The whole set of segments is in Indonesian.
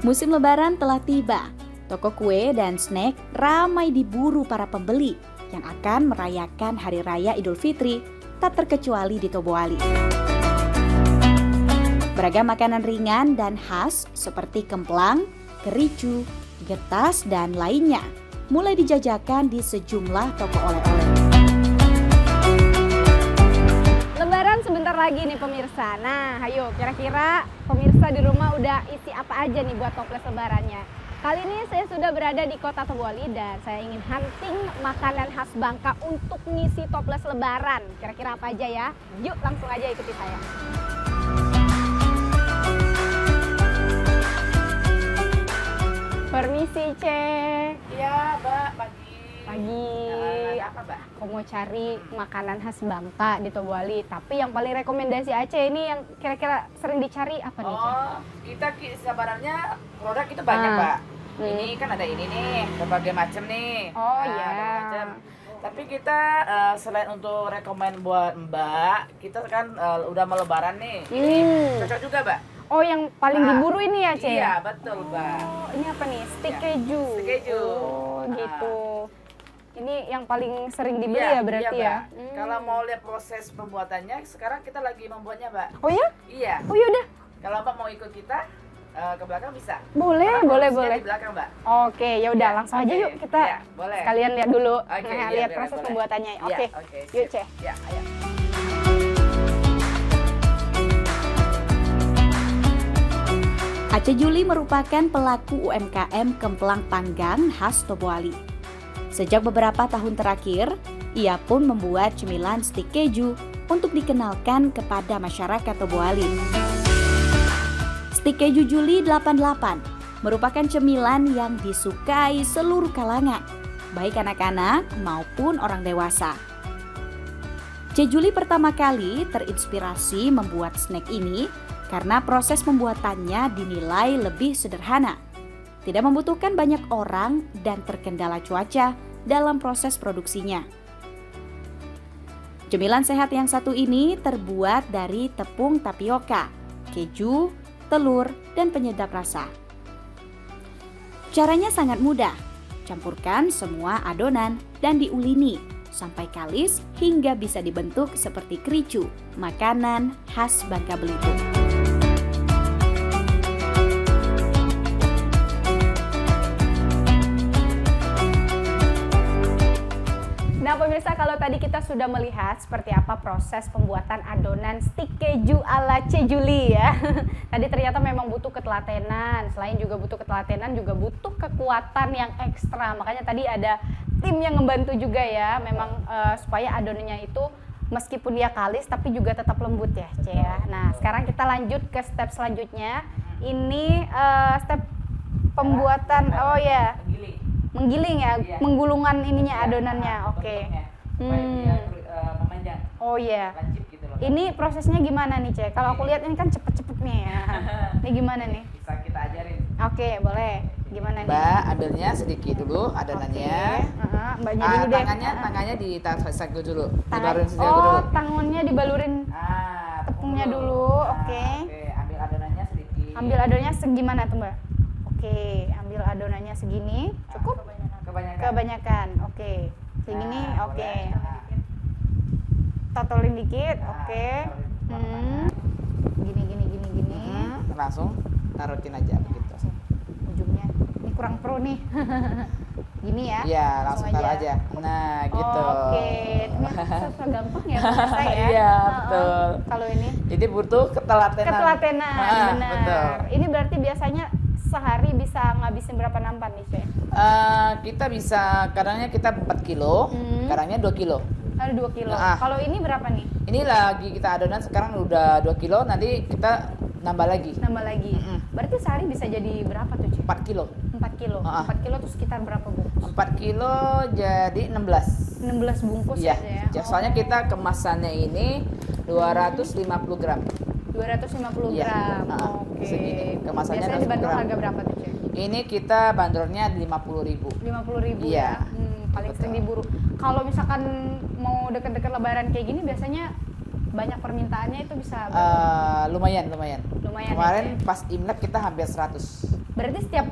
Musim Lebaran telah tiba. Toko kue dan snack ramai diburu para pembeli yang akan merayakan Hari Raya Idul Fitri, tak terkecuali di Tobuali. Beragam makanan ringan dan khas seperti kemplang, kericu, getas, dan lainnya mulai dijajakan di sejumlah toko oleh-oleh. Lebaran sebentar lagi nih pemirsa. Nah, ayo kira-kira pemirsa di rumah udah isi apa aja nih buat toples lebarannya? Kali ini saya sudah berada di kota Tobuali dan saya ingin hunting makanan khas Bangka untuk ngisi toples lebaran. Kira-kira apa aja ya? Yuk langsung aja ikuti saya. Permisi, Cek. Iya, Mbak, pagi. Pagi. Ada apa, Mbak? Aku mau cari makanan khas Bangka di Tobuali. Tapi yang paling rekomendasi Aceh ini yang kira-kira sering dicari apa nih, Cek? Oh, kita sebenarnya produk itu banyak, Mbak. Ini kan ada ini nih, berbagai macam nih. Oh, iya. berbagai macam. Tapi kita selain untuk rekomend buat Mbak, kita kan udah mau lebaran nih. Ini cocok juga, Mbak. Oh, yang paling diburu ini ya, Cek? Iya, betul, Mbak. Oh, ini apa nih? Stik Ya, keju. stik keju. Oh, gitu. Ini yang paling sering dibeli ya berarti iya, ya? Mbak. Kalau mau lihat proses pembuatannya, sekarang kita lagi membuatnya, Mbak. Oh ya? Iya. Oh yaudah. Kalau Mbak mau ikut kita ke belakang bisa. Boleh, Karena boleh, prosesnya boleh. Di belakang, Mbak. Oke, ya udah Ya, langsung aja oke. yuk kita Ya, boleh. sekalian lihat dulu. Oke, Nah, iya, lihat boleh, proses boleh. pembuatannya. Ya, Oke. sip. Yuk, Ceh. Ya, ayo. Aceh Juli merupakan pelaku UMKM kemplang panggang khas Tobuali. Sejak beberapa tahun terakhir, ia pun membuat cemilan stik keju untuk dikenalkan kepada masyarakat Tobuali. Stik keju Juli 88 merupakan cemilan yang disukai seluruh kalangan, baik anak-anak maupun orang dewasa. C. Juli pertama kali terinspirasi membuat snack ini karena proses pembuatannya dinilai lebih sederhana, tidak membutuhkan banyak orang dan terkendala cuaca dalam proses produksinya. Cemilan sehat yang satu ini terbuat dari tepung tapioka, keju, telur, dan penyedap rasa. Caranya sangat mudah, campurkan semua adonan dan diulini sampai kalis hingga bisa dibentuk seperti kericu, makanan khas Bangka Belitung. Nah pemirsa, kalau tadi kita sudah melihat seperti apa proses pembuatan adonan stik keju ala C. Juli ya. Tadi ternyata memang butuh ketelatenan, selain juga butuh ketelatenan juga butuh kekuatan yang ekstra. Makanya tadi ada tim yang membantu juga ya, memang supaya adonannya itu meskipun dia kalis tapi juga tetap lembut ya, C ya. Nah sekarang kita lanjut ke step selanjutnya. Ini step pembuatan, oh ya. Menggiling ya, Iya. menggulungan ininya Iya, adonannya, oke. bentuknya, supaya dia memanjang, Oh iya. lancip gitu loh. Ini prosesnya gimana nih, Cek? Kalau aku lihat ini kan cepet-cepet nih ya. Ini gimana nih? Bisa kita ajarin. Oke, boleh. Gimana nih? Mbak, ambilnya sedikit dulu adonannya. Mbaknya dulu deh. Tangannya ditarik dulu. Tangan. Dibalurin saja dulu. Oh, tangannya dibalurin tepungnya tepung dulu, oke. Oke, ambil adonannya sedikit. Ambil adonannya segimana tuh, Mbak? Oke, ambil adonannya segini. Cukup? Kebanyakan. Kebanyakan. Oke. Segini, Nah, oke. boleh. Nah, Totolin dikit, oke. taruhin Gini. langsung taruhin aja begitu. Ujungnya ini kurang pro nih. Gini ya. Iya, langsung taruh aja. Nah, gitu. Oke, ternyata gampang ya pemirsa ya. Iya, betul. Kalau ini Jadi butuh ketelatenan. ketelatenan, benar. Betul. Ini berarti biasanya sehari bisa ngabisin berapa nampan nih, Cek? Kita bisa, kadangnya kita 4 kilo, kadangnya 2 kilo. Ada 2 kilo. Nah. Kalau ini berapa nih? Ini lagi kita adonan sekarang udah 2 kilo, nanti kita nambah lagi. Nambah lagi. Berarti sehari bisa jadi berapa tuh, Cek? 4 kilo. 4 kilo. Ah. 4 kilo tuh sekitar berapa bungkus? 4 kilo jadi 16. 16 bungkus Iya. ya. Soalnya kita kemasannya ini 250 gram. 250 Iya. gram. Oke. Segini. Kemasannya Biasanya 250 dibanderol gram. harga berapa tuh, Cek? Ini kita bandrolnya 50.000. 50.000 Iya. ya. Paling Betul. sering diburu. Kalau misalkan mau deket-deket lebaran kayak gini biasanya banyak permintaannya itu bisa berapa? Lumayan. Lumayan Kemarin ya, pas Imlek kita hampir 100. Berarti setiap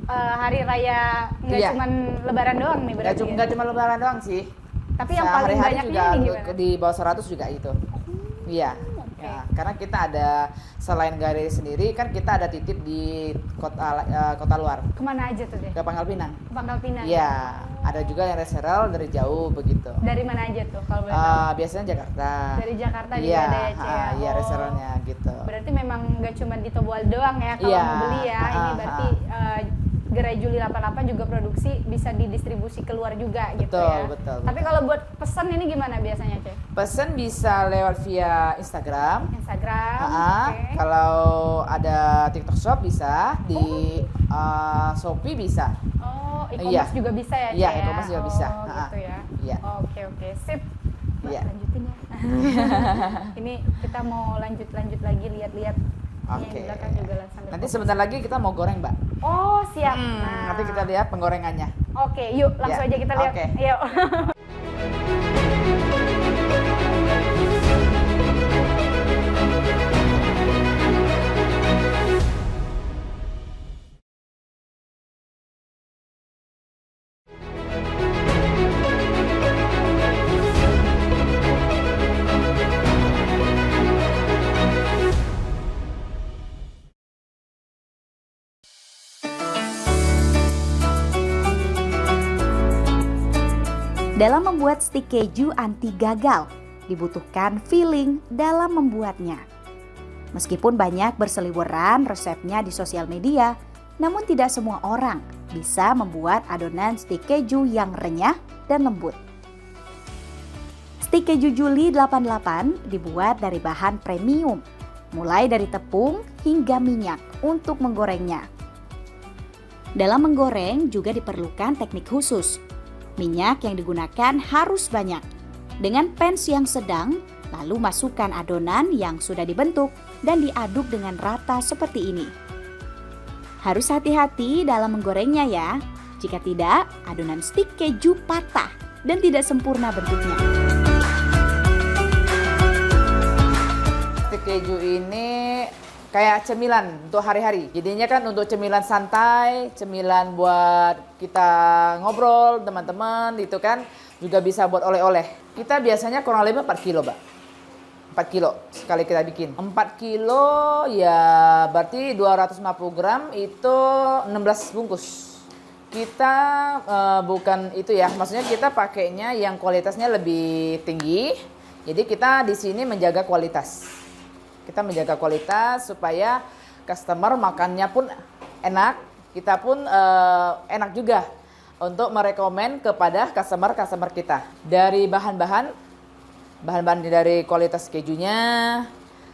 hari raya nggak Iya. cuman Lebaran doang nih berarti. Nggak cuma lebaran doang sih. Tapi yang paling Sehari-hari banyaknya juga ini gimana? di bawah 100 juga itu. Iya. Oke. Ya, karena kita ada selain galeri sendiri kan kita ada titip di kota luar, Kemana aja tuh deh? ke Pangkal Pinang. Ke Pangkal Pinang. Iya, ada juga yang reseller dari jauh begitu. Dari mana aja tuh kalau boleh tahu? Biasanya Jakarta. Dari Jakarta juga Iya, ada ya, Ci, ya? iya Oh. resellernya gitu. Berarti memang nggak cuma di Tobual doang ya kalau Iya, mau beli ya. Ini berarti Gerai Juli 88 juga produksi bisa didistribusi keluar juga gitu ya. Betul. Tapi kalau buat pesan ini gimana biasanya, Cek? Pesen bisa lewat via Instagram. Instagram. Oke. Kalau ada TikTok Shop bisa, di Shopee bisa. Oh, e-commerce juga bisa ya, Cek? Iya, e-commerce juga bisa. Oh, gitu ya. Iya. Oke, sip. Mbak, Iya. lanjutin ya. Ini kita mau lanjut lagi lihat-lihat. Ini yang di belakang juga lah sambil Nanti fokus. sebentar lagi kita mau goreng, Mbak. Oh, siap. Nanti kita lihat penggorengannya. Oke, yuk langsung Ya, aja kita lihat. oke. Yuk. Dalam membuat stik keju anti gagal, dibutuhkan feeling dalam membuatnya. Meskipun banyak berseliweran resepnya di sosial media, namun tidak semua orang bisa membuat adonan stik keju yang renyah dan lembut. Stik keju Juli 88 dibuat dari bahan premium, mulai dari tepung hingga minyak untuk menggorengnya. Dalam menggoreng juga diperlukan teknik khusus. Minyak yang digunakan harus banyak. Dengan pans yang sedang, lalu masukkan adonan yang sudah dibentuk dan diaduk dengan rata seperti ini. Harus hati-hati dalam menggorengnya ya. Jika tidak, adonan stik keju patah dan tidak sempurna bentuknya. Stik keju ini kayak cemilan untuk hari-hari. Jadinya kan untuk cemilan santai, cemilan buat kita ngobrol teman-teman gitu kan. Juga bisa buat oleh-oleh. Kita biasanya kurang lebih 4 kilo, Mbak. 4 kilo sekali kita bikin. 4 kilo ya berarti 250 gram itu 16 bungkus. Kita bukan itu ya, maksudnya kita pakainya yang kualitasnya lebih tinggi. Jadi kita di sini menjaga kualitas. Kita menjaga kualitas supaya customer makannya pun enak, kita pun enak juga untuk merekomen kepada customer kita. Dari bahan-bahan dari kualitas kejunya,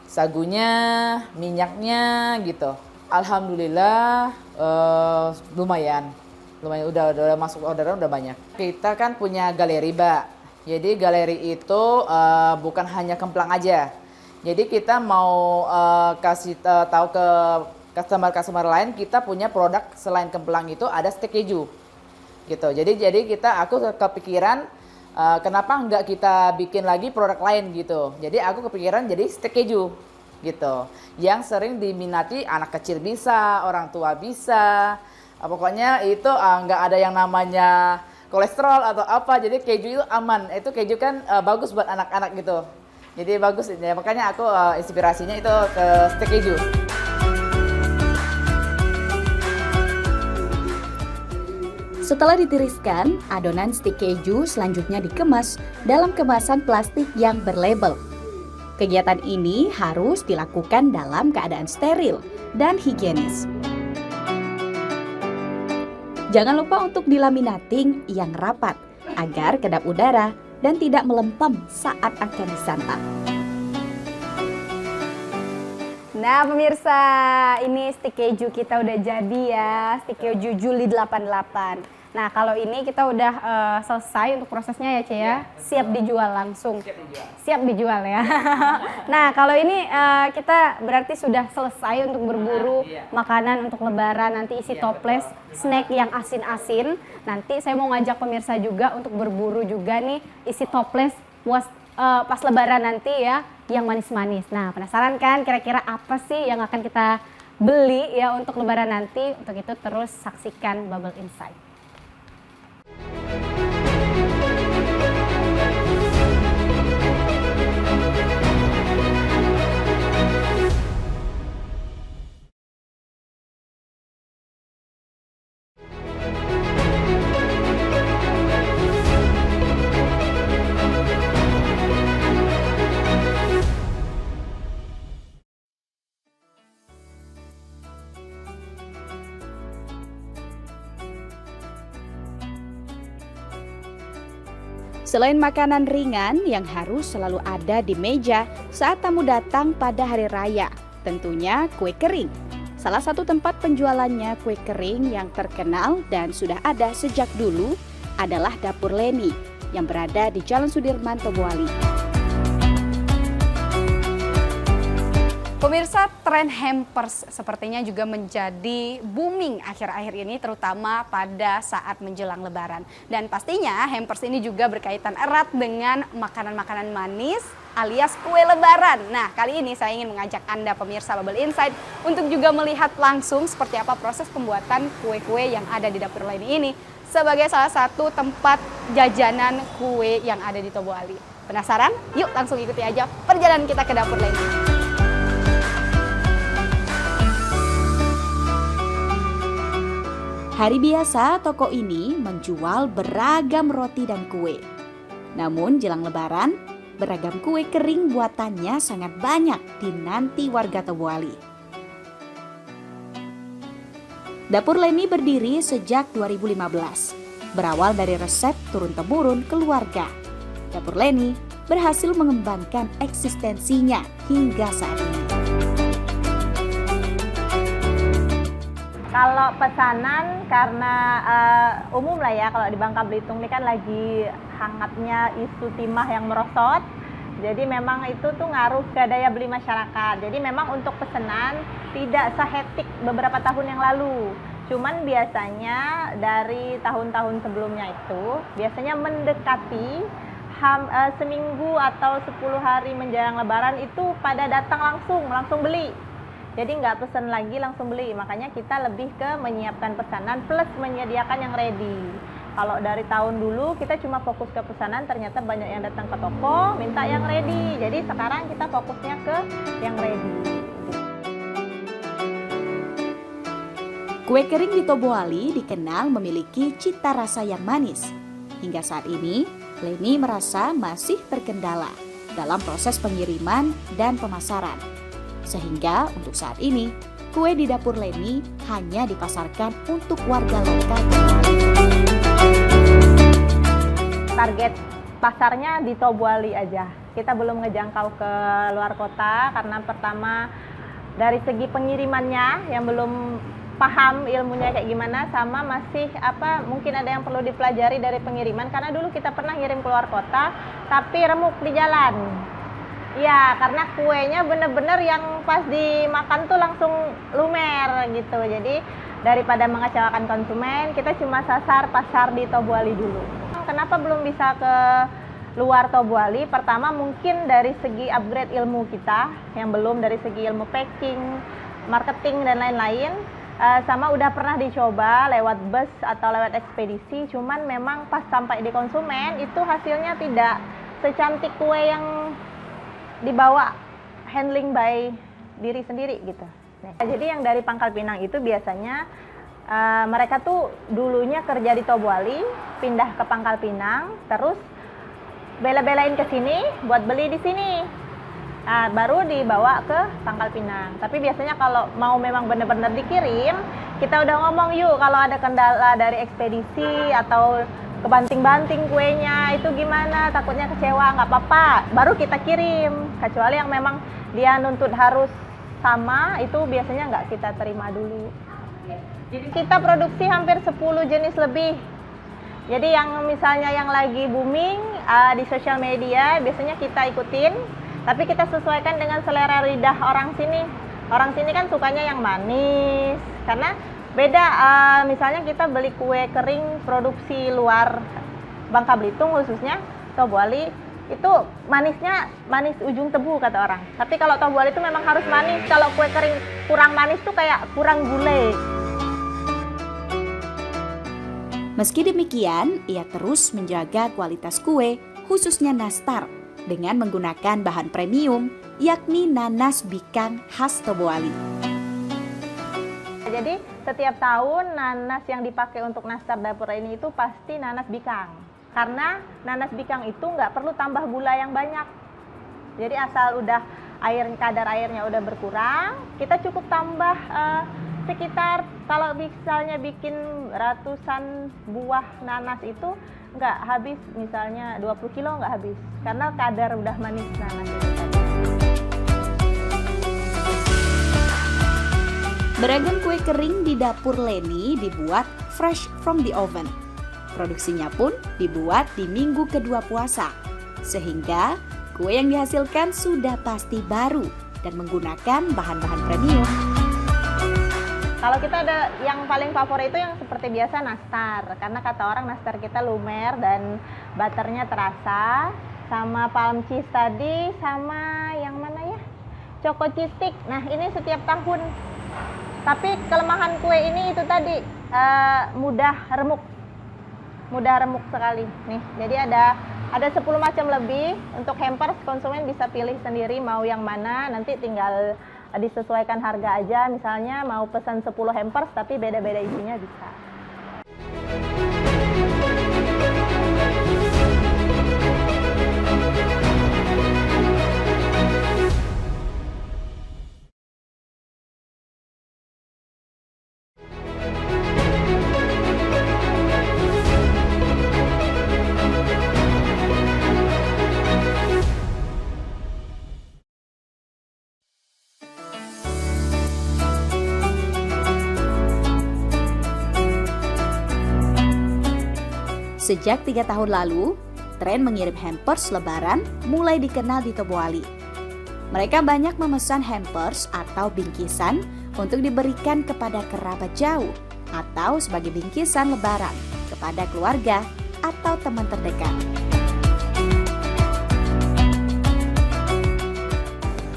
sagunya, minyaknya gitu. Alhamdulillah lumayan udah masuk orderan udah banyak. Kita kan punya galeri, Mbak. Jadi galeri itu bukan hanya kemplang aja. Jadi kita mau kasih tahu ke customer lain kita punya produk selain kemplang itu ada stik keju gitu. Jadi aku kepikiran kenapa nggak kita bikin lagi produk lain gitu. Jadi aku kepikiran jadi stik keju gitu. Yang sering diminati anak kecil bisa, orang tua bisa. Pokoknya itu nggak ada yang namanya kolesterol atau apa. Jadi keju itu aman. Itu keju kan bagus buat anak-anak gitu. Jadi bagus ya, makanya aku inspirasinya itu ke stik keju. Setelah ditiriskan, adonan stik keju selanjutnya dikemas dalam kemasan plastik yang berlabel. Kegiatan ini harus dilakukan dalam keadaan steril dan higienis. Jangan lupa untuk dilaminating yang rapat agar kedap udara dan tidak melempem saat akan disantap. Nah pemirsa, ini stik keju kita udah jadi ya, stik keju Juli 88. Nah kalau ini kita udah selesai untuk prosesnya ya, Cie ya, siap dijual langsung. Siap dijual ya. Nah kalau ini kita berarti sudah selesai untuk berburu makanan untuk lebaran, nanti isi toples, snack yang asin-asin. Nanti saya mau ngajak pemirsa juga untuk berburu juga nih isi toples pas lebaran nanti ya. yang manis-manis. Nah, penasaran kan kira-kira apa sih yang akan kita beli ya untuk lebaran nanti? Untuk itu terus saksikan Bubble Insight. Selain makanan ringan yang harus selalu ada di meja saat tamu datang pada hari raya, tentunya kue kering. Salah satu tempat penjualannya kue kering yang terkenal dan sudah ada sejak dulu adalah Dapur Leni yang berada di Jalan Sudirman, Tobuali. Pemirsa, tren hampers sepertinya juga menjadi booming akhir-akhir ini, terutama pada saat menjelang lebaran. Dan pastinya hampers ini juga berkaitan erat dengan makanan-makanan manis alias kue lebaran. Nah, kali ini saya ingin mengajak Anda pemirsa Bubble Insight untuk juga melihat langsung seperti apa proses pembuatan kue-kue yang ada di Dapur Leni ini sebagai salah satu tempat jajanan kue yang ada di Tobuali. Penasaran? Yuk langsung ikuti aja perjalanan kita ke Dapur Leni. Hari biasa, toko ini menjual beragam roti dan kue. Namun jelang lebaran, beragam kue kering buatannya sangat banyak dinanti warga Tobuali. Dapur Leni berdiri sejak 2015. Berawal dari resep turun-temurun keluarga, Dapur Leni berhasil mengembangkan eksistensinya hingga saat ini. Kalau pesanan karena umum lah ya, kalau di Bangka Belitung ini kan lagi hangatnya isu timah yang merosot. Jadi memang itu tuh ngaruh ke daya beli masyarakat. Jadi memang untuk pesanan tidak sehetik beberapa tahun yang lalu. Cuman biasanya dari tahun-tahun sebelumnya itu biasanya mendekati seminggu atau 10 hari menjelang lebaran itu pada datang langsung beli. Jadi nggak pesen lagi, langsung beli. Makanya kita lebih ke menyiapkan pesanan plus menyediakan yang ready. Kalau dari tahun dulu kita cuma fokus ke pesanan, ternyata banyak yang datang ke toko minta yang ready. Jadi sekarang kita fokusnya ke yang ready. Kue kering di Tobuali dikenal memiliki cita rasa yang manis. Hingga saat ini, Leni merasa masih terkendala dalam proses pengiriman dan pemasaran. Sehingga untuk saat ini, kue di Dapur Leni hanya dipasarkan untuk warga lokal. Target pasarnya di Tobuali aja. Kita belum ngejangkau ke luar kota karena pertama dari segi pengirimannya yang belum paham ilmunya kayak gimana, sama masih mungkin ada yang perlu dipelajari dari pengiriman karena dulu kita pernah ngirim keluar kota tapi remuk di jalan. Ya, karena kuenya bener-bener yang pas dimakan tuh langsung lumer gitu. Jadi daripada mengecewakan konsumen, kita cuma sasar pasar di Tobuali dulu. Kenapa belum bisa ke luar Tobuali? Pertama mungkin dari segi upgrade ilmu kita, yang belum dari segi ilmu packing, marketing dan lain-lain. Sama udah pernah dicoba lewat bus atau lewat ekspedisi, cuman memang pas sampai di konsumen itu hasilnya tidak secantik kue yang dibawa handling by diri sendiri gitu. Nah, jadi yang dari Pangkal Pinang itu biasanya mereka tuh dulunya kerja di Tobuali, pindah ke Pangkal Pinang, terus bela-belain ke sini buat beli di sini. Nah, baru dibawa ke Pangkal Pinang. Tapi biasanya kalau mau memang benar-benar dikirim, kita udah ngomong yuk kalau ada kendala dari ekspedisi atau kebanting-banting kuenya itu gimana, takutnya kecewa, nggak apa-apa, baru kita kirim. Kecuali yang memang dia nuntut harus sama, itu biasanya nggak kita terima dulu. Jadi kita produksi hampir 10 jenis lebih. Jadi yang misalnya yang lagi booming di sosial media biasanya kita ikutin, tapi kita sesuaikan dengan selera lidah orang sini. Orang sini kan sukanya yang manis, karena beda, misalnya kita beli kue kering produksi luar Bangka Belitung khususnya Tobuali, itu manisnya manis ujung tebu kata orang. Tapi kalau tahu buali itu memang harus manis. Kalau kue kering kurang manis tuh kayak kurang gulai. Meski demikian, ia terus menjaga kualitas kue, khususnya nastar, dengan menggunakan bahan premium, yakni nanas bikang khas Tobuali. Jadi setiap tahun nanas yang dipakai untuk nastar dapur ini itu pasti nanas bikang. Karena nanas bikang itu nggak perlu tambah gula yang banyak. Jadi asal udah kadar airnya udah berkurang, kita cukup tambah sekitar kalau misalnya bikin ratusan buah nanas itu nggak habis, misalnya 20 kilo nggak habis. Karena kadar udah manis nanas itu tadi. Beragam kue kering di dapur Leni dibuat fresh from the oven. Produksinya pun dibuat di minggu kedua puasa, sehingga kue yang dihasilkan sudah pasti baru dan menggunakan bahan-bahan premium. Kalau kita ada yang paling favorit itu yang seperti biasa nastar, karena kata orang nastar kita lumer dan butternya terasa, sama palm cheese tadi, sama yang mana ya, choco cheese stick. Nah ini setiap tahun. Tapi kelemahan kue ini itu tadi mudah remuk sekali nih. Jadi ada 10 macam lebih. Untuk hampers konsumen bisa pilih sendiri mau yang mana, nanti tinggal disesuaikan harga aja. Misalnya mau pesan 10 hampers tapi beda-beda isinya bisa. Sejak 3 tahun lalu, tren mengirim hampers lebaran mulai dikenal di Tobuali. Mereka banyak memesan hampers atau bingkisan untuk diberikan kepada kerabat jauh atau sebagai bingkisan lebaran kepada keluarga atau teman terdekat.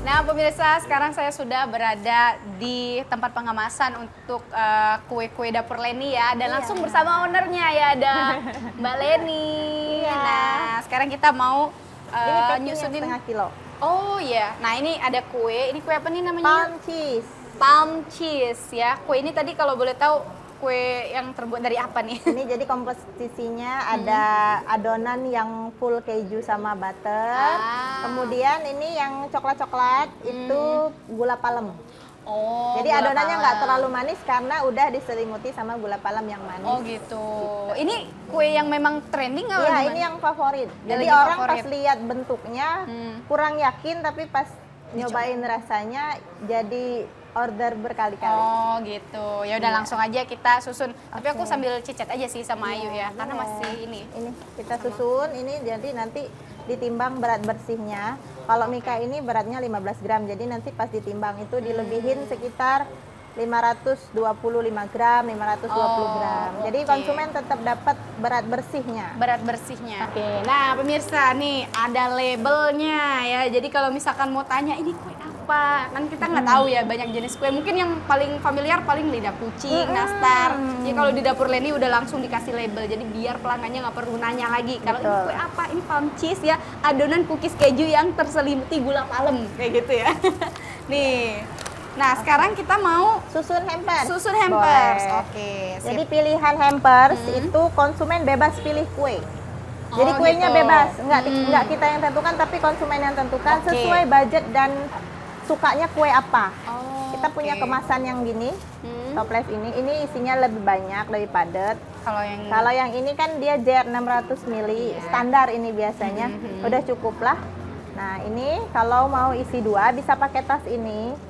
Nah pemirsa, sekarang saya sudah berada di tempat pengemasan untuk kue-kue dapur Leni ya. Dan langsung bersama ownernya ya, ada Mbak Leni. Iya. Nah sekarang kita mau Ini packing nyusunin. yang setengah kilo. Oh iya, nah ini ada kue. Ini kue apa nih namanya? Palm cheese. Palm cheese ya. Kue ini tadi kalau boleh tahu kue yang terbuat dari apa nih? Ini jadi komposisinya ada adonan yang full keju sama butter. Kemudian ini yang coklat-coklat itu gula palem. Oh, Jadi gula adonannya nggak palem. terlalu manis karena udah diselimuti sama gula palem yang manis. Oh gitu. Ini kue yang memang trending nggak? Iya, ini yang favorit. Jadi lagi orang favorit. pas lihat bentuknya kurang yakin, tapi pas nyobain rasanya jadi order berkali-kali. Oh gitu. Ya udah Iya. langsung aja kita susun. Tapi aku Oke. sambil cicet aja sih sama Ayu ya, karena Boleh. masih ini. Ini kita susun, ini jadi nanti ditimbang berat bersihnya. Kalau Mika ini beratnya 15 gram, jadi nanti pas ditimbang itu dilebihin sekitar 525 gram, 520 gram. Jadi oke. konsumen tetap dapat berat bersihnya. Berat bersihnya. Oke. Nah pemirsa nih ada labelnya ya. Jadi kalau misalkan mau tanya ini kue apa, kan kita nggak tahu ya banyak jenis kue. Mungkin yang paling familiar paling lidah kucing, nastar. Ya kalau di dapur Leni udah langsung dikasih label. Jadi biar pelanggannya nggak perlu nanya lagi. Kalau ini Betul. kue apa? Ini palm cheese ya. Adonan cookies keju yang terselimuti gula palem kayak gitu ya. Nih. Nah sekarang kita mau Susun hampers. susun hampers. Boleh. Oke. Sip. Jadi pilihan hampers itu konsumen bebas pilih kue. Jadi Oh, kuenya gitu. bebas, nggak kita yang tentukan, tapi konsumen yang tentukan Oke. sesuai budget dan sukanya kue apa. Oh, Kita punya oke. kemasan yang gini, Hmm. toples ini isinya lebih banyak, lebih padat. Kalau yang Kalau yang ini kan dia JR 600 ml, standar ini biasanya, udah cukup lah. Nah ini kalau mau isi 2 bisa pakai tas ini.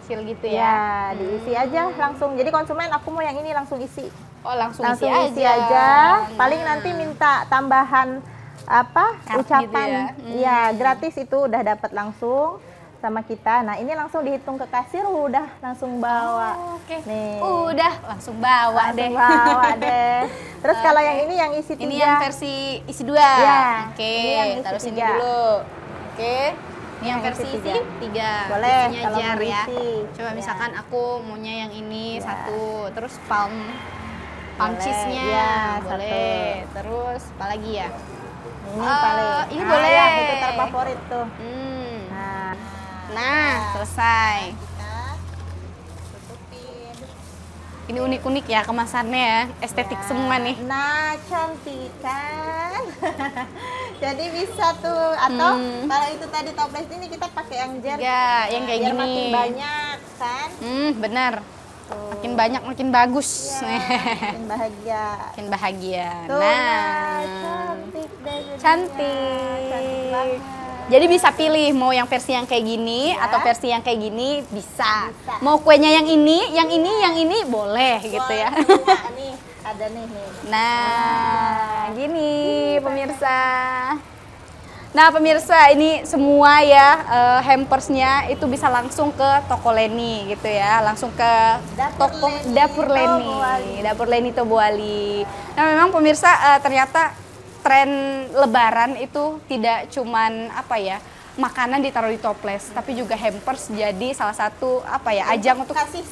kecil gitu ya. Ya, diisi aja langsung. Jadi konsumen aku mau yang ini langsung isi. Oh langsung, Langsung isi aja. Nah. Paling nanti minta tambahan apa Card ucapan. gitu ya. Ya, gratis itu udah dapat langsung. sama kita. Nah, ini langsung dihitung ke kasir udah langsung bawa. Oke. Nih. Udah langsung bawa Langsung deh. bawa deh. Terus kalau Oke. yang ini yang isi 3. Ini yang versi isi 2. Ya, Oke, ini yang isi taruh sini 3. dulu. Oke. Ini yang Yang versi isi isi 3. Boleh, Isinya kalau jar mau ya. isi. Coba Ya. misalkan aku maunya yang ini Ya. satu, terus palm Boleh, cheese-nya. ya, boleh. Terus apa lagi ya? Ini paling. ini Nah, boleh. ya, itu terfavorit tuh. Hmm. Nah, Nah, selesai. kita tutupin. Ini unik-unik ya kemasannya ya, estetik Ya. semua nih. Nah, cantik kan? Jadi bisa tuh. Atau kalau itu tadi toples ini kita pakai yang jar. Ya, yang kayak biar gini. makin banyak kan? Bener. Tuh. Makin banyak makin bagus. Ya, makin bahagia. Makin bahagia. Tuh, Nah, cantik deh jadinya. cantik. Cantik banget. Jadi bisa pilih mau yang versi yang kayak gini Ya. atau versi yang kayak gini bisa. Bisa. Mau kuenya yang ini boleh gitu ya. Semua nih, ada nih. Nah, gini pemirsa. Nah pemirsa, ini semua ya hampersnya itu bisa langsung ke toko Leni gitu ya, langsung ke Dapur Leni, Dapur Leni Tobuali. Nah memang pemirsa ternyata tren Lebaran itu tidak cuman apa ya, makanan ditaruh di toples, tapi juga hampers jadi salah satu apa ya, ajang untuk kasih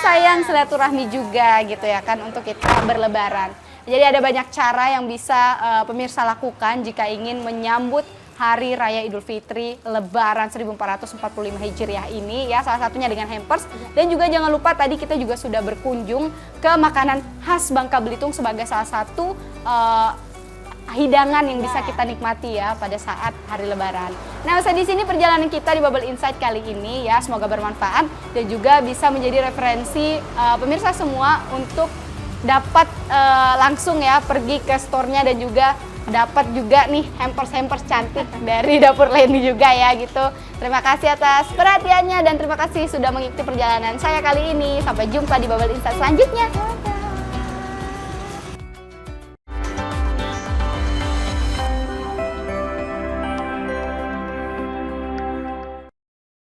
sayang silaturahmi juga gitu ya kan, untuk kita berlebaran. Jadi ada banyak cara yang bisa pemirsa lakukan jika ingin menyambut Hari Raya Idul Fitri Lebaran 1445 Hijriah ini ya, salah satunya dengan hampers. Dan juga jangan lupa tadi kita juga sudah berkunjung ke makanan khas Bangka Belitung sebagai salah satu hidangan yang bisa kita nikmati ya pada saat hari Lebaran. Nah, di sini perjalanan kita di Bubble Insight kali ini ya, semoga bermanfaat dan juga bisa menjadi referensi pemirsa semua untuk dapat langsung ya pergi ke store-nya dan juga dapat juga nih hampers cantik dari Dapur Leni juga ya gitu. Terima kasih atas perhatiannya dan terima kasih sudah mengikuti perjalanan saya kali ini. Sampai jumpa di Bubble Insight selanjutnya.